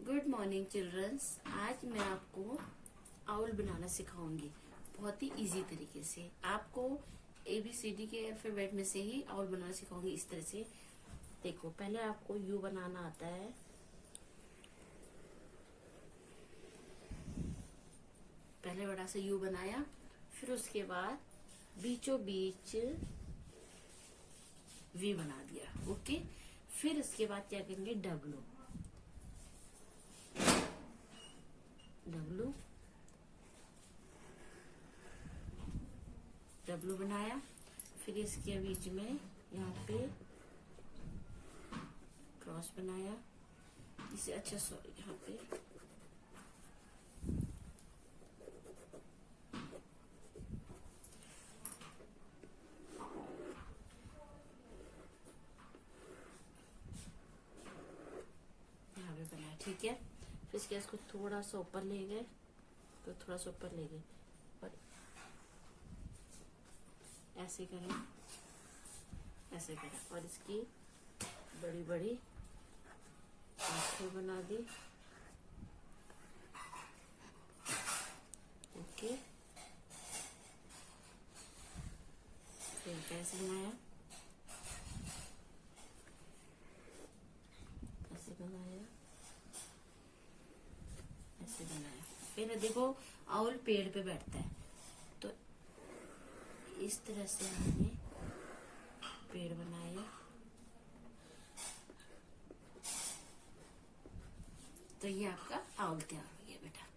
Good morning children's. आज मैं आपको आउल बनाना सिखाऊंगी बहुत ही इजी तरीके से। आपको ABCD के अल्फाबेट में से ही आउल बनाना सिखाऊंगी इस तरह से। देखो, पहले आपको यू बनाना आता है। पहले बड़ा सा यू बनाया, फिर उसके बाद बीचों बीच वी बना दिया। ओके, फिर उसके बाद क्या करेंगे, डब्लू डब्लू डब्लू बनाया। फिर इसके बीच में यहाँ पे क्रॉस बनाया, इसे अच्छा यहाँ पे बनाया। ठीक है, फिर इसके इसको थोड़ा सा ऊपर ले गए, तो थोड़ा सा ऊपर ले गए और ऐसे करें, ऐसे करें और इसकी बड़ी बड़ी आंखें बना दी। ओके, फिर कैसे बनाया, ऐसे बनाया, ऐसे बनाया। फिर देखो, आउल पेड़ पे बैठता है, तो इस तरह से हमने पेड़ बनाया। तो ये आपका आउल तैयार हो गया बेटा।